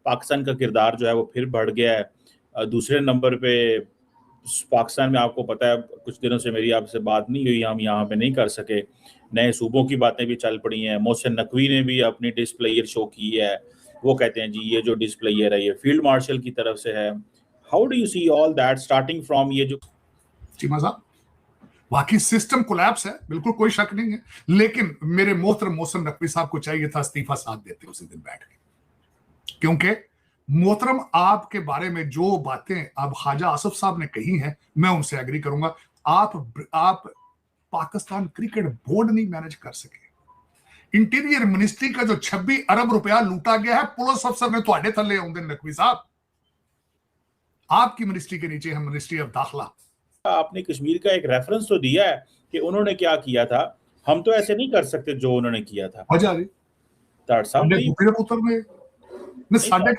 पाकिस्तान का किरदार जो है वो फिर बढ़ गया है। दूसरे नंबर पे पाकिस्तान में आपको पता है कुछ दिनों से मेरी आपसे बात नहीं हुई, हम यहाँ पे नहीं कर सके। नए सूबों की बातें भी चल पड़ी हैं। मोहसिन नकवी ने भी अपनी डिस्प्लेयर शो की है। वो कहते हैं जी ये जो डिस्प्लेयर है ये फील्ड मार्शल की तरफ से है। How do you see all that starting from ये जो चीमा साहब बाकी सिस्टम कोलैप्स है, बिल्कुल कोई शक नहीं है, लेकिन मेरे मोहतरम मोहसिन नकवी साहब को चाहिए था इस्तीफा साथ देते उसी दिन बैठ के, क्योंकि मोहतरम आपके बारे में जो बातें अब ख्वाजा आसिफ साहब ने कही हैं मैं उनसे एग्री करूंगा। आप पाकिस्तान क्रिकेट बोर्ड नहीं मैनेज कर सके। इंटीरियर मिनिस्ट्री का जो 26 अरब रुपया लूटा गया है पुलिस अफसर ने थोड़े थले आउंदे नकवी साहब, आपकी मिनिस्ट्री के नीचे है मिनिस्ट्री ऑफ दाखिला। आपने कश्मीर का एक रेफरेंस तो दिया है कि उन्होंने क्या किया था, हम तो ऐसे नहीं कर सकते जो उन्होंने किया था। ताड़ साहब नहीं पुत्र ने साढ़े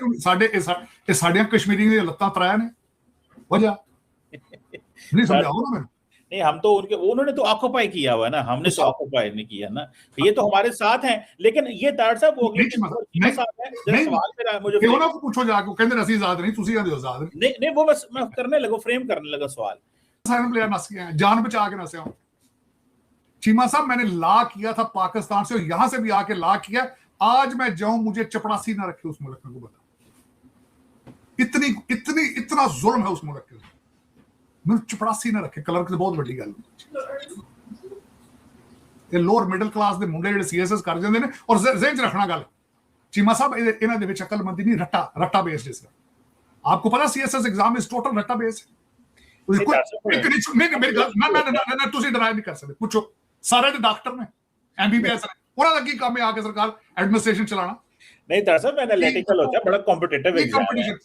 कश्मीरी ने लत्तां तराया ने वजह नहीं समझाओ ना मैंने। नहीं हम तो उन्होंने तो ऑक्यूपाई किया हुआ है ना, हमने तो ऑक्यूपाई नहीं किया ना, ये तो हमारे साथ हैं। लेकिन ये ताड़ साहब हो गए सवाल मेरा, मुझे ਉਹਨਾਂ को पूछो जाके कहंदे ਅਸੀਂ आजाद नहीं ਤੁਸੀਂ आंदे आजाद नहीं नहीं वो बस मैं करने लगा, फ्रेम करने लगा सवाल। साइलेंट प्लेयर नस गया, जान बचा के नसे। चीमा साहब मैंने ला किया था पाकिस्तान से, यहां से भी आके ला किया, आज मैं जाऊं मुझे चपड़ासी ना रखे उस मुल्क में, को बता इतना जुल्म है उस मुल्क के, मैं चपड़ासी ना रखे कलर से बहुत बड़ी गल। ये लोअर मिडिल क्लास के मुंडे ਜਿਹੜੇ सीएसएस कर ਜਾਂਦੇ ਨੇ और ज़हन च रखना गल चीमा साहब ਇਹਨਾਂ ਦੇ ਵਿੱਚ अकलमंदी नहीं, रट्टा बेस्ड है। आपको पता सीएसएस एग्जाम इज टोटल रट्टा बेस्ड। ਤੁਸੀਂ ਡਰਾਈ ਨਹੀਂ ਕਰ ਸਕਦੇ, ਪੁੱਛੋ ਸਾਰੇ ਦੇ ਡਾਕਟਰ ਨੇ एमबीबीएस ਨੇ, ਉਹਨਾਂ ਦਾ ਕੀ ਕੰਮ ਹੈ ਆਕੇ ਸਰਕਾਰ ਐਡਮਿਨਿਸਟ੍ਰੇਸ਼ਨ ਚਲਾਣਾ। नहीं तार साहब एनालिटिकल होता है, बड़ा कॉम्पिटिटिव एग्जाम है।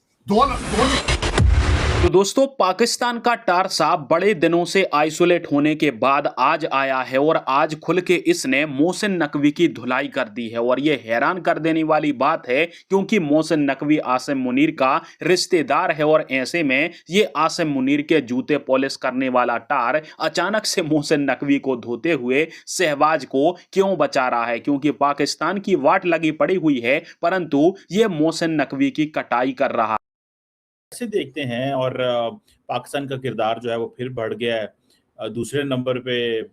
तो दोस्तों पाकिस्तान का टार साहब बड़े दिनों से आइसोलेट होने के बाद आज आया है और आज खुल के इसने मोहसिन नकवी की धुलाई कर दी है। और ये हैरान कर देने वाली बात है क्योंकि मोहसिन नकवी आसिम मुनीर का रिश्तेदार है और ऐसे में ये आसिम मुनीर के जूते पॉलिश करने वाला टार अचानक से मोहसिन नकवी को धोते हुए शहबाज को क्यों बचा रहा है, क्योंकि पाकिस्तान की वाट लगी पड़ी हुई है परंतु ये मोहसिन नकवी की कटाई कर रहा है। ऐसे देखते हैं और पाकिस्तान का किरदार जो है वो फिर बढ़ गया है। दूसरे नंबर पे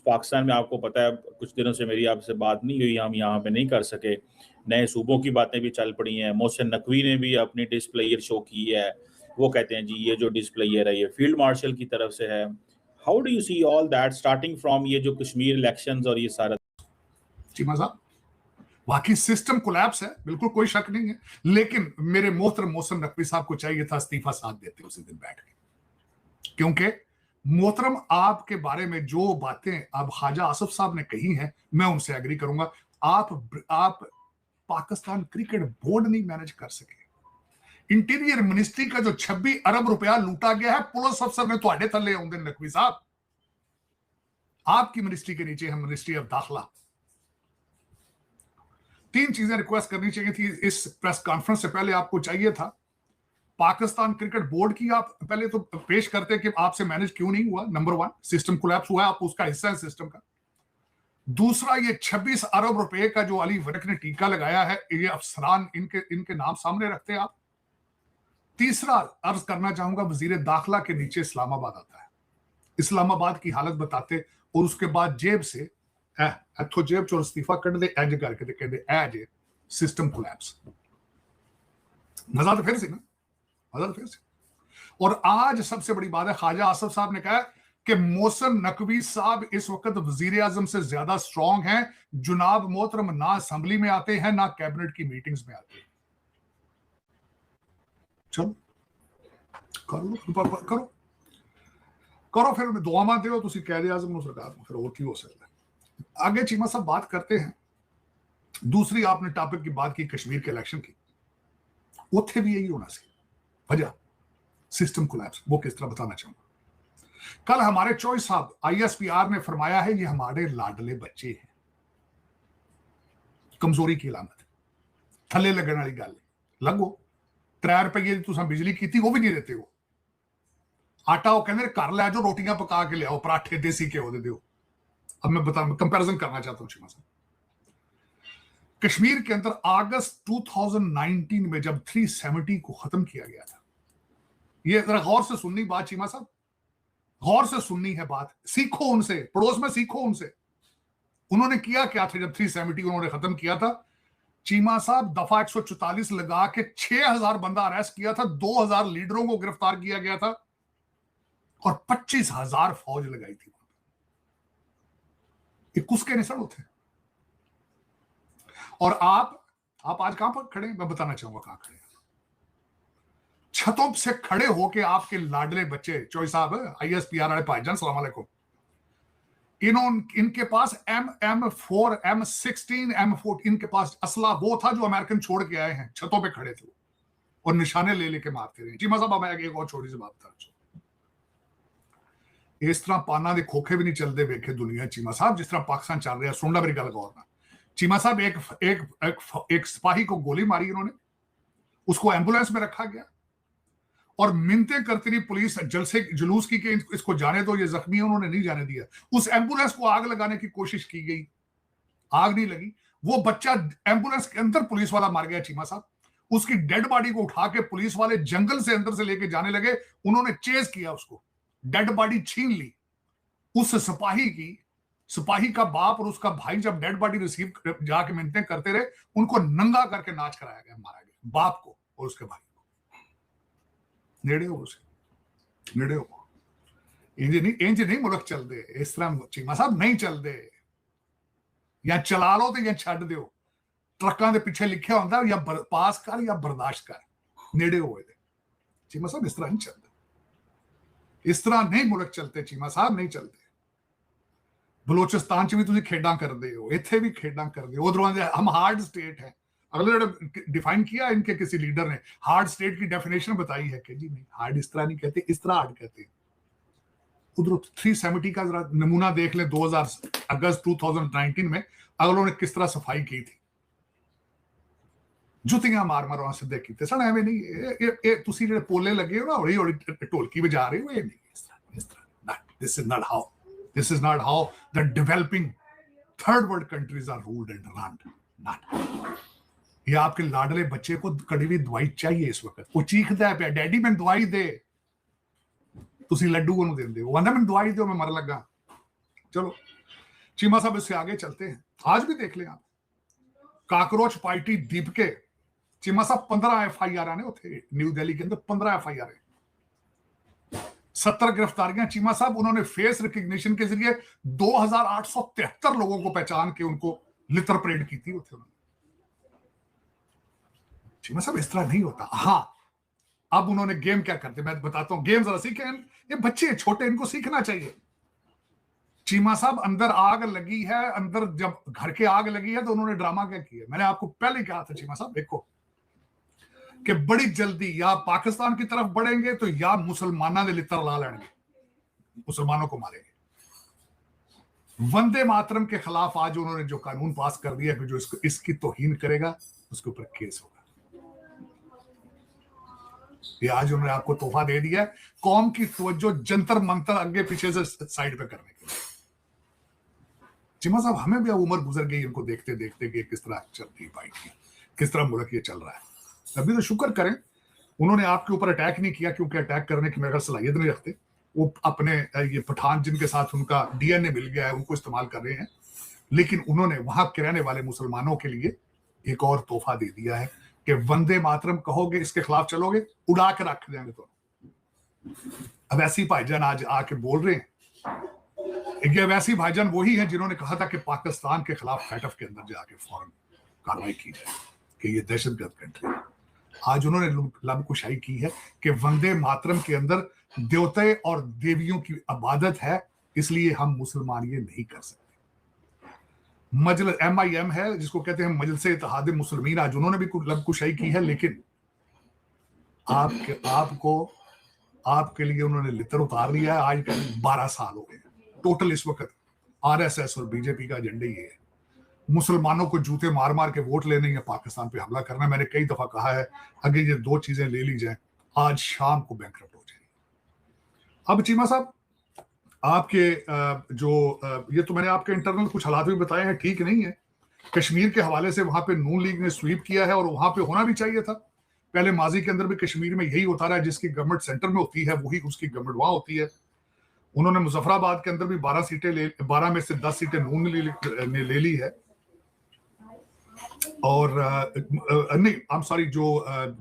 पाकिस्तान में आपको पता है कुछ दिनों से मेरी आपसे बात नहीं हुई, हम यहाँ पे नहीं कर सके। नए सूबों की बातें भी चल पड़ी हैं। मोहसिन नकवी ने भी अपनी डिस्प्लेयर शो की है। वो कहते हैं जी ये जो डिस्प्लेयर है ये फील्ड मार्शल की तरफ से है। How do you see all that starting from ये जो कश्मीर इलेक्शंस और ये सारा। चीमा साहब बाकी सिस्टम कोलैप्स है, बिल्कुल कोई शक नहीं है, लेकिन मेरे मोहतरम मोहसिन नकवी साहब को चाहिए था इस्तीफा साथ देते उसी दिन बैठ के, क्योंकि मोहतरम आपके बारे में जो बातें अब ख्वाजा आसिफ साहब ने कही हैं मैं उनसे एग्री करूंगा। आप पाकिस्तान क्रिकेट बोर्ड नहीं मैनेज कर सके। इंटीरियर मिनिस्ट्री का जो 26 अरब रुपया लूटा गया है पुलिस अफसर ने थोड़े थले आउंदे नकवी साहब, आपकी मिनिस्ट्री के नीचे है मिनिस्ट्री ऑफ दाखिला। तीन चीजें रिक्वेस्ट करनी चाहिए थी इस प्रेस कॉन्फ्रेंस से पहले, आपको चाहिए था पाकिस्तान क्रिकेट बोर्ड की आप पहले तो पेश करते कि आपसे मैनेज क्यों नहीं हुआ। नंबर 1 सिस्टम कोलैप्स हुआ है, आप उसका हिस्सा है सिस्टम का। दूसरा ये 26 अरब रुपए का जो अली वरक ने टीका लगाया है ये अफसरान इनके नाम सामने रखते आप। तीसरा अर्ज करना चाहूंगा वजीर दाखिला के नीचे इस्लामाबाद आता है, इस्लामाबाद की हालत बताते और उसके बाद जेब से इथों जेब चो इस्तीफा कट दे एज करके कहते एज सिस्टम कोलैप्स। मजा तो फिर से ना, मजा तो फिर से। और आज सबसे बड़ी बात है ख्वाजा आसिफ साहब ने कहा कि मोहसिन नकवी साहब इस वक्त वजीर आजम से ज्यादा स्ट्रांग हैं। जुनाब मोहतरम ना असेंबली में आते हैं ना कैबिनेट की मीटिंग्स में आते हैं। चलो करो करो फिर दुआवां दो तुसी कैद आजम सरकार फिर और की हो सकता है। आगे चीमा साहब बात करते हैं। दूसरी आपने टॉपिक की बात की कश्मीर के इलेक्शन की, उत्थे भी यही होना सी वजह सिस्टम कोलैप्स। वो किस तरह बताना चाहूंगा। कल हमारे चॉइस साहब आईएसपीआर ने फरमाया है ये हमारे लाडले बच्चे हैं, कमजोरी की अलामत है, थले लगने वाली गल लगो। 3 रुपये तुम बिजली की वो भी नहीं देते हो, आटा वो कहते घर लै जाओ रोटियां पका के लियाओ, पराठे देसी घ्यो दे दो। अब मैं बता कंपैरिजन करना चाहता हूं चीमा साहब। कश्मीर के अंदर अगस्त 2019 में जब 370 को खत्म किया गया था, ये जरा गौर से सुननी बात चीमा साहब, गौर से सुननी है बात, सीखो उनसे, पड़ोस में सीखो उनसे। उन्होंने किया क्या था जब 370 उन्होंने खत्म किया था? चीमा साहब दफा 144 लगा के 6000 बंदा अरेस्ट किया था, 2000 लीडरों को गिरफ्तार किया गया था और 25,000 फौज लगाई थी। ये कुसके निसड़ थे। और आप आज कहां पर खड़े हैं? मैं बताना चाहूंगा कहां खड़े हैं। छतों से खड़े होके आपके लाडले बच्चे, चौई साहब, ISPR वाले भाईजान, सलाम अलैकुम, इनके पास M4, M16, M14, इनके पास असला वो था जो अमेरिकन छोड़ के आए हैं, छतों पे खड़े थे और निशाने ले लेके मारते रहे। चीमा साहब मैं एक और छोटी सी बात बता, इस तरह पाना दे खोखे भी नहीं चलते वेखे दुनिया चीमा साहब, जिस तरह पाकिस्तान चल रहा है। सुनना मेरी गल गौर ना चीमा साहब, एक सिपाही को गोली मारी इन्होंने, उसको एम्बुलेंस में रखा गया और मिन्नतें करती रही पुलिस जलसे जुलूस की कि इसको जाने दो, ये जख्मी है, उन्होंने नहीं जाने दिया। उस एम्बुलेंस को आग लगाने की कोशिश की गई, आग नहीं लगी। वो बच्चा एम्बुलेंस के अंदर पुलिस वाला मार गया चीमा साहब। उसकी डेड बॉडी को उठा के पुलिस वाले जंगल से अंदर से लेके जाने लगे, उन्होंने चेज किया, उसको डेड बॉडी छीन ली। उस सिपाही का बाप और उसका भाई जब डेड बॉडी रिसीव जाके मिन्नतें करते रहे, उनको नंगा करके नाच कराया गया, मारा गया, बाप को और उसके भाई को। नेड़े हो उसे, नेड़े हो। इंज नहीं मुल्क चल दे, इस तरह चीमा साहब नहीं चल दे। या चला लो तो या छड़ दो, ट्रकों के पीछे लिखा होता या पास कर या बर्दाश्त कर, नेड़े हो चीमा साहब। इस तरह नहीं चलते, इस तरह नहीं मुल्क चलते चीमा साहब, नहीं चलते। बलोचिस्तान च भी तुम खेडा करते हो, इत्थे भी खेडा करते हो। उधरों हम हार्ड स्टेट है, अगले डिफाइन किया इनके किसी लीडर ने, हार्ड स्टेट की डेफिनेशन बताई है कि जी नहीं, हार्ड इस तरह नहीं कहते, इस तरह हार्ड कहते हैं। उधर 370 का जरा नमूना देख ले, 2000 अगस्त 2019 में अगलों ने किस तरह सफाई की थी, जुतियां मार मार वहां सीधे कीते सन। एवं नहीं तुसी जेडे पोले लगे हो ना, हौली हौली ढोलकी बजा रहे हो, ये नहीं, इस तरह this is not how the developing third world countries are ruled and run, not. ये आपके लाडले बच्चे को कड़वी दवाई चाहिए इस वक्त, वो चीखता है पे, डैडी मैं दवाई दे, तुसी लड्डू को देंदे हो, मैं दवाई दो, मैं मर लगा। चलो चीमा साहब, इससे आगे चलते हैं। आज भी देख लें आप, काकरोच पार्टी दीपके, चीमा साहब 15 FIR आने उठे न्यू दिल्ली के अंदर, 15 FIR है, 70 गिरफ्तारियां चीमा साहब। उन्होंने फेस रिकग्निशन के जरिए 2873 लोगों को पहचान के उनको लिटर परेड की थी उन्होंने। चीमा साहब इस तरह नहीं होता। हाँ, अब उन्होंने गेम क्या करते, मैं बताता हूं, गेम जरा सीखें। ये बच्चे छोटे, इनको सीखना चाहिए। चीमा साहब, अंदर आग लगी है, अंदर जब घर के आग लगी है तो उन्होंने ड्रामा क्या किया, मैंने आपको पहले कहा था चीमा साहब, देखो कि बड़ी जल्दी या पाकिस्तान की तरफ बढ़ेंगे तो या मुसलमानों ने लितर ला लेंगे, मुसलमानों को मारेंगे। वंदे मातरम के खिलाफ आज उन्होंने जो कानून पास कर दिया कि जो इसकी तौहीन करेगा उसके ऊपर केस होगा। ये आज उन्होंने आपको तोहफा दे दिया कौम की तवज्जो जंतर मंतर आगे पीछे से साइड पे करने के लिए। चिमा साहब, हमें भी अब उम्र गुजर गई इनको देखते देखते कि किस तरह चल रही बाइक की, किस तरह मुल्क ये चल रहा है। अभी तो शुक्र करें उन्होंने आपके ऊपर अटैक नहीं किया, क्योंकि अटैक करने की मेरे सलाहियत नहीं रखते। वो अपने ये पठान जिनके साथ उनका DNA मिल गया है उनको इस्तेमाल कर रहे हैं, लेकिन उन्होंने वहां के रहने वाले मुसलमानों के लिए एक और तोहफा दे दिया है कि वंदे मातरम कहोगे, इसके खिलाफ चलोगे, उड़ा के रख देंगे। तो अब ऐसी भाईजान आज आके बोल रहे हैं, ये वैसी भाईजान वही है जिन्होंने कहा था कि पाकिस्तान के खिलाफ फैटफ के अंदर जाके फौरन कार्रवाई की जाए कि ये दहशतगर्द कंट्री है। आज उन्होंने लबकुशाई की है कि वंदे मातरम के अंदर देवते और देवियों की इबादत है, इसलिए हम मुसलमान ये नहीं कर सकते। मजलिस MIM है जिसको कहते हैं मजलिस इत्तेहाद मुस्लिमीन, आज उन्होंने भी लबकुशाई की है, लेकिन आपके लिए उन्होंने लितर उतार लिया है। आज 12 साल हो गए टोटल। इस वक्त RSS और BJP का एजेंडा ये है, मुसलमानों को जूते मार मार के वोट लेने या पाकिस्तान पे हमला करना। मैंने कई दफा कहा है, अगर ये दो चीजें ले ली जाए आज शाम को बैंकरप्ट हो जाएगी। अब चीमा साहब, आपके ये तो मैंने आपके इंटरनल कुछ हालात भी बताए हैं, ठीक नहीं है, कश्मीर के हवाले से वहां पे नून लीग ने स्वीप किया है और वहां पे होना भी चाहिए था। पहले माजी के अंदर भी कश्मीर में यही होता रहा है, जिसकी गवर्नमेंट सेंटर में होती है वही उसकी गवर्नमेंट वहां होती है। उन्होंने मुजफ्फराबाद के अंदर भी 12 सीटें 12 में से 10 सीटें नून ने ले ली है। और नहीं, आई एम सॉरी, जो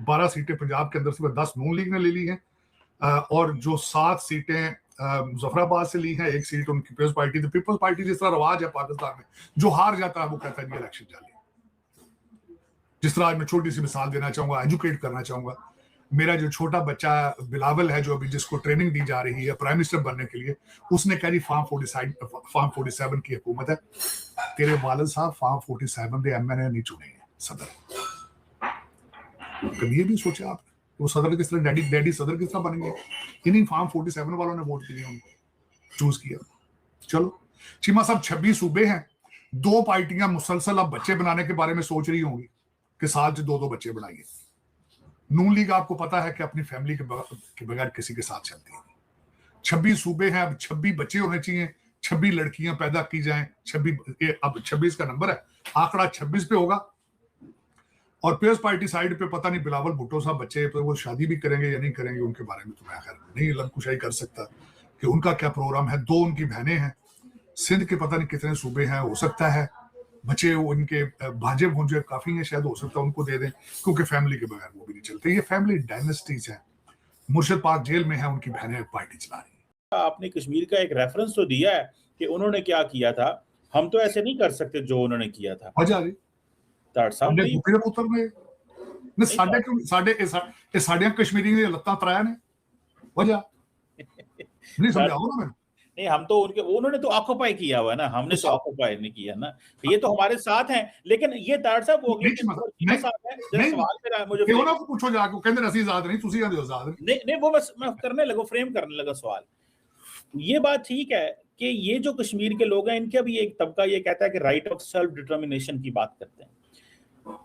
12 सीटें पंजाब के अंदर से 10 नून लीग ने ले ली हैं, और जो 7 सीटें मुजफ्फराबाद से ली है, 1 सीट उनकी पीपल्स पार्टी। तो पीपल्स पार्टी जिस तरह रवाज है पाकिस्तान में, जो हार जाता है वो कहता है इलेक्शन जाली। जिस तरह आज मैं छोटी सी मिसाल देना चाहूंगा, एजुकेट करना चाहूंगा। मेरा जो छोटा बच्चा बिलावल है, जो अभी जिसको ट्रेनिंग दी जा रही है प्राइम मिनिस्टर बनने के लिए, उसने कहा जी फार्म 47 की हुकूमत है। तेरे वालिद साहब फार्म 47 के MNA नहीं चुने हैं सदर। कभी ये भी सोचा आप वो सदर किस तरह, डैडी सदर किस तरह बनेंगे? इन्हीं फार्म 47 वालों ने वोट दिए, उनको चूज किया। चलो चीमा साहब, 26 सूबे हैं, 2 पार्टियां मुसलसल अब बच्चे बनाने के बारे में सोच रही होंगी कि साल से 2-2 बच्चे बनाइए। नून लीग आपको पता है कि अपनी फैमिली के बगैर किसी के साथ चलती है। 26 सूबे हैं, अब 26 बच्चे होने चाहिए, 26 लड़कियां पैदा की जाएं। 26 अब 26 का नंबर है, आंकड़ा 26 पे होगा। और पीपल्स पार्टी साइड पे पता नहीं बिलावल भुट्टो साहब बच्चे पे वो शादी भी करेंगे या नहीं करेंगे, उनके बारे में तो मैं खैर नहीं लंकुशाई कर सकता कि उनका क्या प्रोग्राम है। 2 उनकी बहनें हैं, सिंध के पता नहीं कितने सूबे हैं, हो सकता है बच्चे उनके भांजे भूंजे काफी हैं, शायद हो सकता है उनको दे दें, क्योंकि फैमिली के बगैर वो भी नहीं चलते। ये फैमिली डायनेस्टीज है। मुर्शिद पाक जेल में है, उनकी बहनें पार्टी चला रही है। आपने कश्मीर का एक रेफरेंस तो दिया है कि उन्होंने क्या किया था, हम तो ऐसे नहीं कर सकते जो उन्होंने किया था। पुत्र ने साढ़े कश्मीरी ने लत्ता तराया ने वजह नहीं समझाओ ना। मैं नहीं, हम तो उन्होंने तो ऑक्यूपाई किया हुआ है ना, हमने तो ऑक्यूपाई नहीं किया ना। ये तो हमारे साथ हैं। लेकिन ये तार साहब हो गए सवाल मुझे को पूछो जाके, कहंदे असि आजाद नहीं, तुसी आजाद नहीं, वो बस मैं करने लगा, फ्रेम करने लगा सवाल। ये बात ठीक है कि ये जो कश्मीर के लोग हैं, इनका भी एक तबका ये कहता है कि राइट ऑफ सेल्फ डिटर्मिनेशन की बात करते हैं।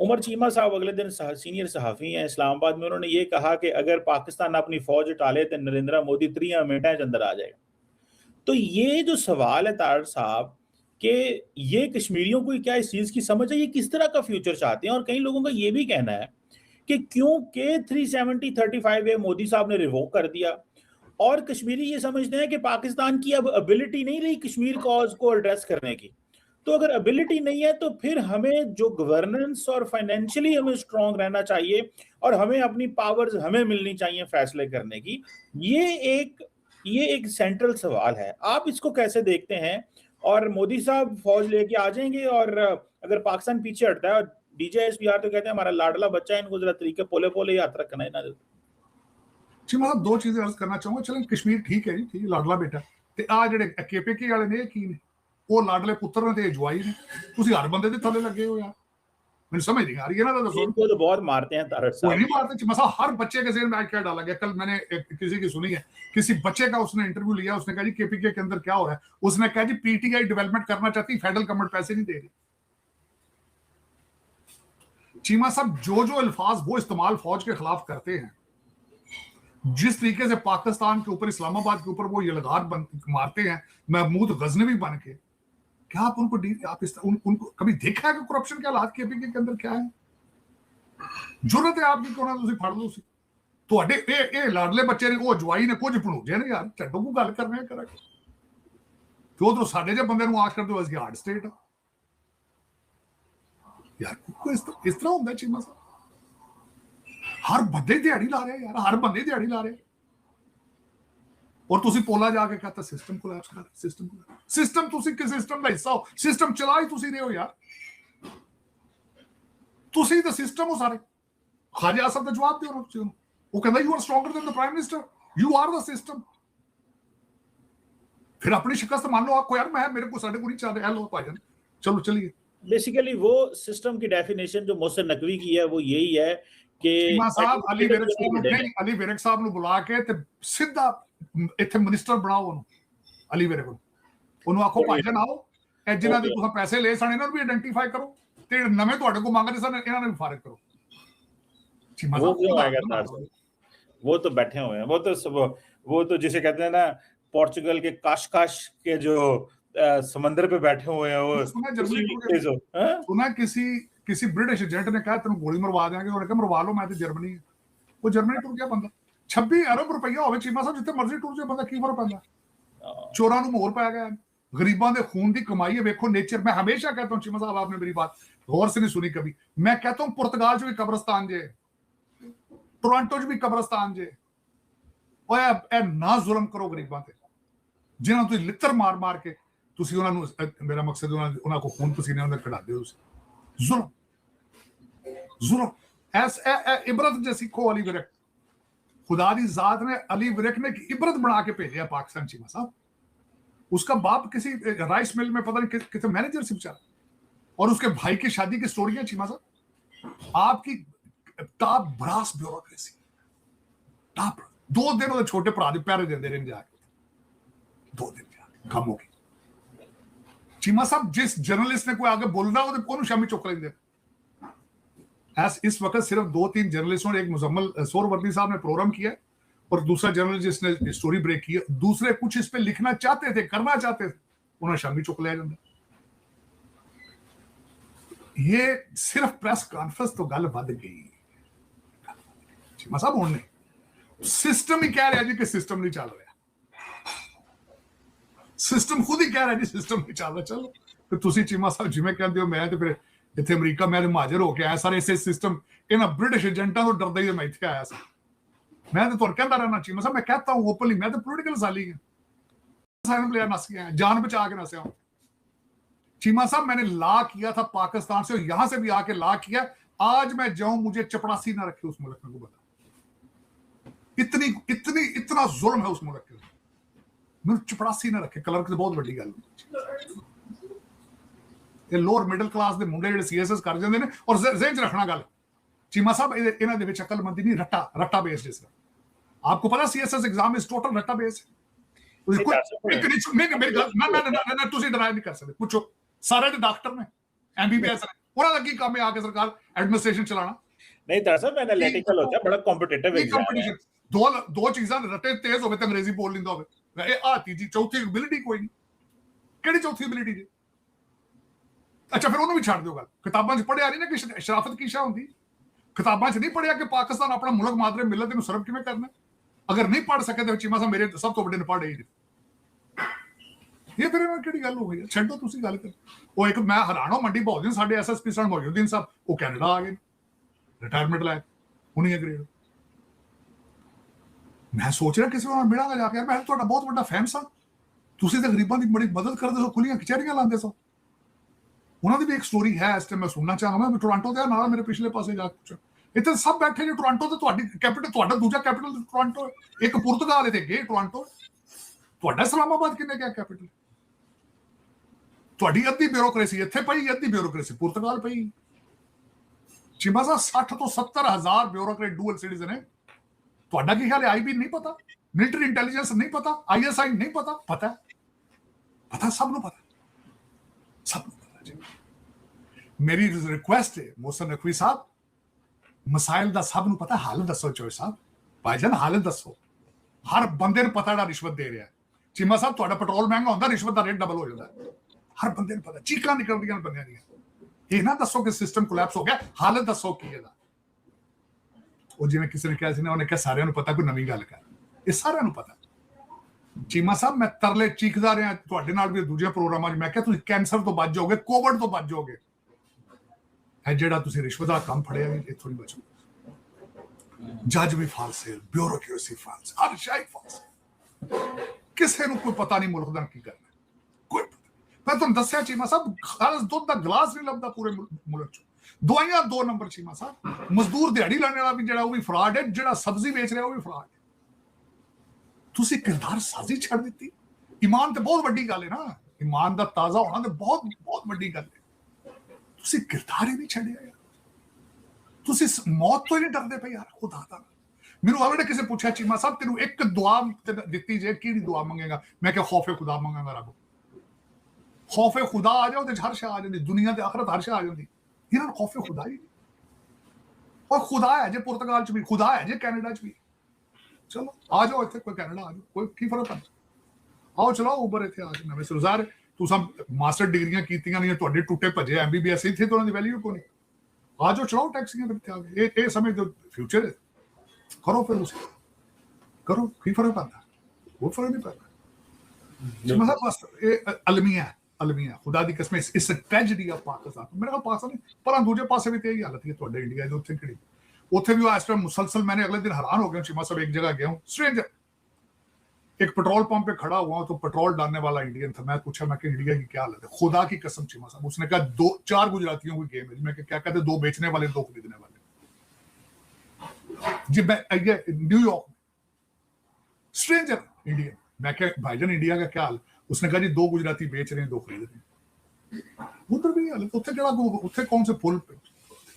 उमर चीमा साहब अगले दिन सीनियर सहाफी हैं इस्लामाबाद में, उन्होंने ये कहा कि अगर पाकिस्तान अपनी फौज उठा ले तो नरेंद्र मोदी 3 मिनट अंदर आ जाएगा। तो ये जो सवाल है तार साहब कि ये कश्मीरियों को क्या इस चीज की समझ है, ये किस तरह का फ्यूचर चाहते हैं। और कई लोगों का ये भी कहना है कि क्योंकि 370-35A मोदी साहब ने रिवोक कर दिया और कश्मीरी ये समझते हैं कि पाकिस्तान की अब एबिलिटी नहीं रही कश्मीर कॉज को एड्रेस करने की। तो अगर एबिलिटी नहीं है तो फिर हमें जो गवर्नेंस और फाइनेंशियली हमें स्ट्रांग रहना चाहिए और हमें अपनी पावर्स हमें मिलनी चाहिए फैसले करने की। ये एक सेंट्रल सवाल है। आप इसको कैसे देखते हैं? और मोदी साहब फौज लेके आ जाएंगे और अगर पाकिस्तान पीछे हटता है, और DJSPR तो कहते हैं हमारा लाडला बच्चा है, इनको जरा तरीके पोले पोले याद रखना है ना। जी मैं 2 चीजें अर्ज करना चाहूंगा। चलें कश्मीर ठीक है जी, ठीक लाडला बेटा, ते आ जेडे KPK वाले ने की ने वो लाडले पुत्र ने ते जवाई ने, तुसी हर बंदे दे थले लगे हो यार। मैंने समझ नहीं आ रही है ना। इनको तो बहुत मारते हैं तारक साहब, कोई नहीं मारते। मसा हर बच्चे के ज़हन में आज क्या डाला गया। कल मैंने किसी की सुनी है, किसी बच्चे का उसने इंटरव्यू लिया, उसने कहा जी KPK के अंदर क्या हो रहा है। उसने कहा जी PTI डेवलपमेंट करना चाहती, फेडरल गवर्नमेंट पैसे नहीं दे रही। चीमा साहब जो अल्फाज वो इस्तेमाल फौज के खिलाफ करते हैं, जिस तरीके से पाकिस्तान के ऊपर, इस्लामाबाद के ऊपर वो यलगार मारते हैं महमूद गजनवी बन के, क्या आप उनको कभी देखा है कि करप्शन के हालात KPK के अंदर क्या है? जरूरत है आपकी कोना तुसी फड़ लो सी ਤੁਹਾਡੇ ਇਹ ਲਾਡਲੇ ਬੱਚੇ ਨੇ, ਉਹ ਜਵਾਈ ਨੇ ਕੁਝ ਭਣੂਜੇ ਨੇ ਯਾਰ, ਛੱਡੋ ਕੋ ਗੱਲ ਕਰਨੇ ਕਰਾਂਗੇ। ਤੇ ਉਧਰੋਂ ਸਾਡੇ ਜੇ ਬੰਦੇ ਨੂੰ ਆਸ਼ ਕਰਦੇ ਹੋ ਅਸੀਂ ਹਾਰਡ ਸਟੇਟ ਯਾਰ। ਕੋਈ ਇਸ ਤਰ੍ਹਾਂ ਹੁੰਦਾ ਚੀਮਾ ਸਾਹਿਬ? ਹਰ ਬੰਦੇ ਦਿਹਾੜੀ ਲਾ ਰਿਹਾ ਯਾਰ, ਹਰ ਬੰਦੇ ਦਿਹਾੜੀ ਲਾ ਰਿਹਾ। और तुसी पोला जाके कहता सिस्टम कोलैप्स कर, सिस्टम तुसी किस सिस्टम का हिस्सा हो? सिस्टम चला ही तुसी रहे हो यार, तुसी द सिस्टम हो सारे। ख्वाजा आसफ का जवाब दियो ना, वो कहता you are stronger than the prime minister, you are the system. फिर अपनी शिकस्त मान लो आपको यार, मैं मेरे को साढ़े को नहीं चाह रहा लो भाईजान, चलो चलिए। बेसिकली वो सिस्टम की डेफिनेशन जो मोहसिन नकवी की है वो यही है कि साहब अली विरक साहब ਨੂੰ बुला के ते सीधा ਇੱਥੇ ਮਿਨਿਸਟਰ ਬਣਾਓ ਉਹਨੂੰ, ਅਲੀ ਵੇਰੇ ਕੋਲ। ਉਹਨੂੰ ਆਖੋ ਭਾਈਜਾਨ ਆਓ, ਇਹ ਜਿਨ੍ਹਾਂ ਦੇ ਤੁਸੀਂ ਪੈਸੇ ਲਏ ਸਨ ਇਹਨਾਂ ਨੂੰ ਵੀ ਆਇਡੈਂਟੀਫਾਈ ਕਰੋ ਤੇ ਨਵੇਂ ਤੁਹਾਡੇ ਕੋਲ ਮੰਗਦੇ ਸਨ ਇਹਨਾਂ ਨੂੰ ਵੀ ਫਾਰਗ ਕਰੋ। वो क्यों आएगा तार साहब? वो तो बैठे हुए हैं, वो तो जिसे कहते हैं ना पोर्चुगल के काशकाश के जो समंदर पे बैठे हुए हैं वो सुना किसी जर्मनी भी देश हो, हाँ? सुना किसी ब्रिटिश एजेंट ने कहा तेन गोली मरवा देंगे, उन्होंने कहा मरवा लो, मैं तो जर्मनी है। वो जर्मनी टुर गया बंदा। 26 अरब रुपया होवे चीमा साहब, जितने मर्जी टुर जाए बंदा, की फर्क पैंदा? चोरां नूं मोहर पै गया, गरीबां दे खून दी कमाई है। वेखो नेचर, मैं हमेशा कहता हूं चीमा साहब, आपने मेरी बात गौर से नहीं सुनी कभी। मैं कहता हूं पुर्तगाल च भी कब्रिस्तान जे, टोरंटो च भी कब्रिस्तान जे। ओए ए ना जुल्म करो गरीबां ते, जिन्हां तुसीं लित्तर मार मार के तुसीं उन्हां नूं, मेरा मकसद उन्हां को खून पसीने उन्हां दे कढादे हो तुसीं। जुल्म ऐस इबरत जे सीखो। अली विरक, खुदा दी जात ने अली विरक ने इबरत बना के भेजा पाकिस्तान चीमा साहब। उसका बाप किसी राइस मिल में पता नहीं कितने मैनेजर से बेचारा, और उसके भाई की शादी की स्टोरियां चीमा साहब। आपकी टॉप ब्रास ब्यूरोक्रेसी, टॉप 2 दिन वो छोटे भरा दे पैरे देंदे रहे जाके, 2 दिन जाके कम हो गई चीमा साहब। जिस जर्नलिस्ट ने कोई आगे बोलना हो तो कौन शामी चुक लेंगे। इस वक्त सिर्फ 2-3 जर्नलिस्टों ने, एक मुजम्मल सोहरवर्दी साहब ने प्रोग्राम किया और दूसरा जर्नलिस्ट ने स्टोरी ब्रेक की। दूसरे कुछ इस पे लिखना चाहते थे, करना चाहते थे, उन्हें शामी चुक लिया जाता। ये सिर्फ प्रेस कॉन्फ्रेंस तो गल बद गई चीमा साहब। उन्होंने सिस्टम ही कह रहा है जी कि सिस्टम नहीं चल रहा, सिस्टम खुद ही कह रहा है जी सिस्टम नहीं चल रहा। चलो तो तुसी चीमा साहब जिवें कहते हो, मैं तो फिर इतने अमरीका मैं हाजिर होके आया सारे इस सिस्टम इन्हां ब्रिटिश एजेंटों तो डरदा ही मैं इत्थे आया सा। मैं तो तुहानूं कहता रहना चीमा साहब, मैं कहता हूं ओपनली, मैं तो पॉलिटिकल साली है, साइलेंट प्लेयर नस गया, जान बचा के नसे हूं चीमा साहब। मैंने ला किया था पाकिस्तान से, यहां से भी आके ला किया। आज मैं जाऊं, मुझे चपड़ासी ना रखे उस मुल्क में, को बता इतना जुल्म है उस मुल्क के, मैं चपड़ासी ना रखे। कलर की बहुत बड़ी गल, ये लोअर मिडिल क्लास के मुंडे जिहड़े सीएसएस कर जांदे ने। और ज़हन च रखना गल चीमा साहब, इन्हां दे विच अकलमंदी नहीं, रट्टा बेस्ड है। आपको पता सीएसएस एग्जाम इज टोटल रट्टा बेस्ड। तुसीं डिनाई नहीं कर सकते, पूछो सारे दे डॉक्टर ने, एमबीबीएस ने, उन्हां दा की काम है आके सरकार एडमिनिस्ट्रेशन चलाना। नहीं तार साहब, एनालिटिकल होता है, बड़ा कॉम्पिटिटिव एग्जाम है। दो चीज़ां रट्टे तेज होवे ते अंग्रेजी बोल लिंदा होवे, ए आ तीजी चौथी एबिलिटी कोई नहीं। किहड़ी चौथी एबिलिटी जी? अच्छा फिर उन्होंने भी छड़ दो गल, किताबां च पढ़िया नहीं ना कि शराफत की शाह होंदी, किताबां च नहीं पढ़िया कि पाकिस्तान अपना मुल्क मादरे मिलत इहनूं सर्व किवें करना। अगर नहीं पढ़ सके तो चीमा साहब मेरे सब तो बड़े पढ़ ही ये फिर किहड़ी गल हो गई? छड्डो तुसीं गल कर। वो एक मैं हैरान हो, मंडी बहुद्दीन साडे एसएसपी सन मोहिउद्दीन साहब, वो कैनेडा आ गए रिटायरमेंट लाए, उन्हीं ग्रेड। मैं सोच रहा किसी को मिलांगा जाके, मैं तुहाडा बहुत बड़ा फैन सा, तुसीं ते गरीबां दी बड़ी मदद करदे हो, खुलियां कचहरियां लांदे सो। उन्हां दी भी एक स्टोरी है, इस टाइम मैं सुनना चाहांगा। मैं टोरंटो दे नाल मेरे पिछले पासे जाके पूछो, इत्थे सब बैठे जी टोरंटो ते, तुहाडी कैपिटल, तुहाडा दूजा कैपिटल टोरंटो, एक पुर्तगाल इत्थे गए टोरंटो, तुहाडा इस्लामाबाद किन्ने गया कैपिटल? तुहाडी अद्धी ब्यूरोक्रेसी इत्थे पई, अद्धी ब्यूरोक्रेसी पुर्तगाल पई। चीमा साहब 60 तो 70 हजार ब्यूरोक्रेट डुअल सिटीजन है। तुहाडा की ख्याल है आईबी नहीं पता, मिलिटरी इंटेलिजेंस नहीं पता, आईएसआई नहीं पता? पता है, पता, सबनूं पता, सबनूं पता जी। मेरी रिक्वेस्ट है मोहसिन नकवी साहब, मसाइल दा सबनूं पता, हाल दसो चोर साहब, भाईजान हाल दसो। हर बंदे नूं पता दा रिश्वत दे रहा है। चीमा साहब तुहाडा पेट्रोल महंगा होंदा, रिश्वत दा रेट डबल हो जाता है। हर बंदे नूं पता, चीकां निकलदियां बंदियां दी। ये ना दसो कि सिस्टम कोलैप्स हो गया, हाल दसो की है। वो जिवें किसी ने कहा सी ना, उन्हें कहा सारिਆਂ ਨੂੰ पता, कोई नवीं गल कर, ये सारिਆਂ ਨੂੰ पता। चीमा साहब मैं तरले चीखदा रहा तुहाडे नाल भी दूजे प्रोग्रामां 'ਚ, मैं कहा तुसीं कैंसर तो बच जाओगे, कोविड तो बच जाओगे, है जेड़ा तुसीं रिश्वत दा काम फड़िया इत्थों नहीं बचोगे। जज भी फालस है, ब्यूरोक्रेसी फालस, हर शय फालस, किसी नूं कोई पता नहीं मुल्क दा की करना, कोई पता। मैं तुहानूं दस्सिया चीमा साहब, खालस दुध दा गिलास नहीं लभदा पूरे मुल्क 'ਚ। दवाइयां 2 नंबर चीमा साहब, मजदूर दिहाड़ी लाने वाला भी जेड़ा वो भी फ्रॉड है, जेड़ा सब्जी बेच रहा है वो भी फ्रॉड है। तुसी किरदार साजी छड़ दी। ईमान तो बहुत बड़ी गल है ना, ईमान दा ताजा होना तो बहुत बहुत बड़ी गल है। तुसी किरदार ही नहीं छड़िया यार, तुसी मौत तो ही नहीं डरदे पे यार। खुदा दा मेनू ऑलरेडी किसी पूछा चीमा साहब तेनू एक दुआ दित्ती जे, किहड़ी दुआ मंगेगा? मैं क्या खौफे खुदा मंगांगा रब। खौफे खुदा आ जाओ ते हर शय आ जांदी, दुनिया ते आखिरत हर शय आ जांदी। इन्हां नूं खौफे खुदा ही, और खुदा है जे पुर्तगाल च भी, खुदा है जे कैनेडा च भी। चलो आ जाओ इत्थे, कोई कैनेडा आ जाओ, कोई की फर्क पड़ता। आओ चलो उबर इत्थे आ जाओ नवें सुरजार। ਤੁਸੀਂ ਮਾਸਟਰ ਡਿਗਰੀਆਂ ਕੀਤੀਆਂ ਨਹੀਂ, ਤੁਹਾਡੇ ਟੁੱਟੇ ਭੱਜੇ MBBS ਇੱਥੇ ਤਾਂ ਉਹਨਾਂ ਦੀ ਵੈਲਿਊ ਕੋਈ ਨਹੀਂ। ਆ ਜਾਓ ਚਲਾਓ ਟੈਕਸੀਆਂ ਦੇ ਉੱਤੇ, ਇਹ ਸਮੇਂ ਜੋ ਫਿਊਚਰ ਹੈ, ਕਰੋ ਫਿਰ ਉਸੇ करो, की फर्क पड़ता है? वो फर्क नहीं पड़ता। मतलब बस ये अलमिया खुदा दी कसम, इस ट्रेजेडी ऑफ पाकिस्तान। मेरे ख्याल पाकिस्तान पर दूजे पासे भी यही हालत है ਤੁਹਾਡੇ इंडिया ਦੇ ਉੱਥੇ ਕਿਹੜੀ ਉੱਥੇ ਵੀ ਇਸ ਟਾਈਮ मुसलसल मैंने अगले दिन हैरान हो गया चीमा साहब, एक जगह गया हूँ स्ट्रेंजर, एक पेट्रोल पंप पे खड़ा हुआ तो पेट्रोल डालने वाला इंडियन था। मैं पूछा, मैं इंडिया की क्या हालत है? खुदा की कसम चीमा साहब, उसने कहा 2-4 गुजरातियों की गेम है। मैं क्या कहते, 2 बेचने वाले 2 खरीदने वाले जी। मैं न्यूयॉर्क स्ट्रेंजर इंडियन, मैं क्या भाईजान इंडिया का क्या हाल? उसने कहा जी 2 गुजराती बेच रहे हैं 2 खरीद रहे हैं। उधर भी हाल उत्थे केड़ा उत्थे कौन से पुल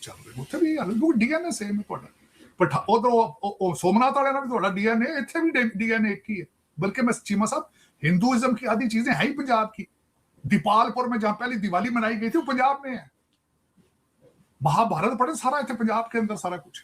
चल रहे, उत्थे भी हाल डीएनए सेम है ਤੁਹਾਡਾ। पर उधर सोमनाथ वाले ना भी ਤੁਹਾਡਾ डीएनए, ਇੱਥੇ भी डीएनए एक ही है। बल्कि मैं चीमा साहब, हिंदुइज्म की आधी चीजें हैं ही पंजाब की। दीपालपुर में जहां पहली दिवाली मनाई गई थी वो पंजाब में है। महाभारत पढ़े, सारा इतने पंजाब के अंदर सारा कुछ।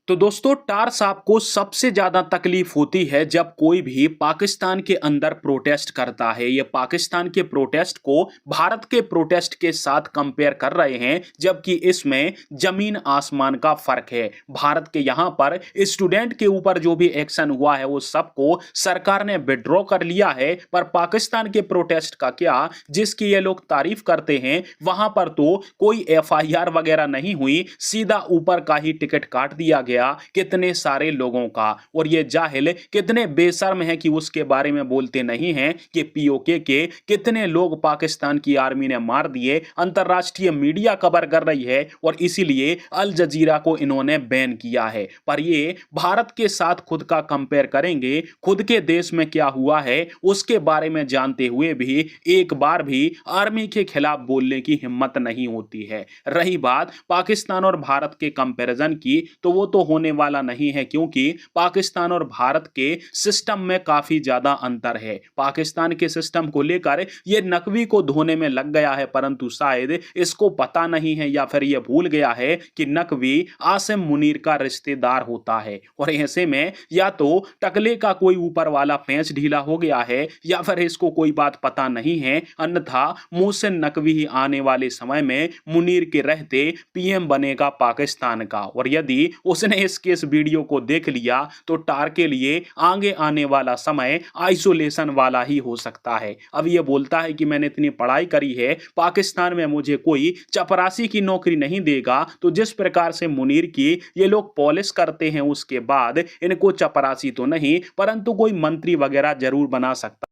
तो दोस्तों, टार साहब को सबसे ज्यादा तकलीफ होती है जब कोई भी पाकिस्तान के अंदर प्रोटेस्ट करता है। ये पाकिस्तान के प्रोटेस्ट को भारत के प्रोटेस्ट के साथ कंपेयर कर रहे हैं, जबकि इसमें जमीन आसमान का फर्क है। भारत के यहाँ पर स्टूडेंट के ऊपर जो भी एक्शन हुआ है वो सबको सरकार ने विड्रॉ कर लिया है, पर पाकिस्तान के प्रोटेस्ट का क्या, जिसकी ये लोग तारीफ करते हैं, वहां पर तो कोई FIR वगैरह नहीं हुई, सीधा ऊपर का ही टिकट काट दिया गया कितने सारे लोगों का। और ये जाहिल कितने बेशर्म हैं कि उसके बारे में बोलते नहीं हैं कि POK के कितने लोग पाकिस्तान की आर्मी ने मार दिए। अंतरराष्ट्रीय मीडिया खबर कर रही है और इसीलिए अल जजीरा को इन्होंने बैन किया है। पर ये भारत के साथ खुद का कंपेयर करेंगे, खुद के देश में क्या हुआ है उसके बारे में जानते हुए भी एक बार भी आर्मी के खिलाफ बोलने की हिम्मत नहीं होती है। रही बात पाकिस्तान और भारत के कंपैरिजन की, तो वो तो होने वाला नहीं है, क्योंकि पाकिस्तान और भारत के सिस्टम में काफी ज्यादा अंतर है। पाकिस्तान के सिस्टम को लेकर ये नकवी को धोने में लग गया है, परंतु शायद इसको पता नहीं है या फिर ये भूल गया है कि नकवी आसिम मुनीर का रिश्तेदार होता है। और ऐसे में या तो टकले का कोई ऊपर वाला पेंच ढीला हो गया है या फिर इसको कोई बात पता नहीं है, अन्यथा मोहसिन नकवी ही आने वाले समय में मुनीर के रहते PM बनेगा पाकिस्तान का। और यदि उसने इस केस वीडियो को देख लिया तो टार के लिए आगे आने वाला समय आइसोलेशन वाला ही हो सकता है। अब ये बोलता है कि मैंने इतनी पढ़ाई करी है, पाकिस्तान में मुझे कोई चपरासी की नौकरी नहीं देगा। तो जिस प्रकार से मुनीर की ये लोग पॉलिश करते हैं, उसके बाद इनको चपरासी तो नहीं परंतु कोई मंत्री वगैरह जरूर बना सकता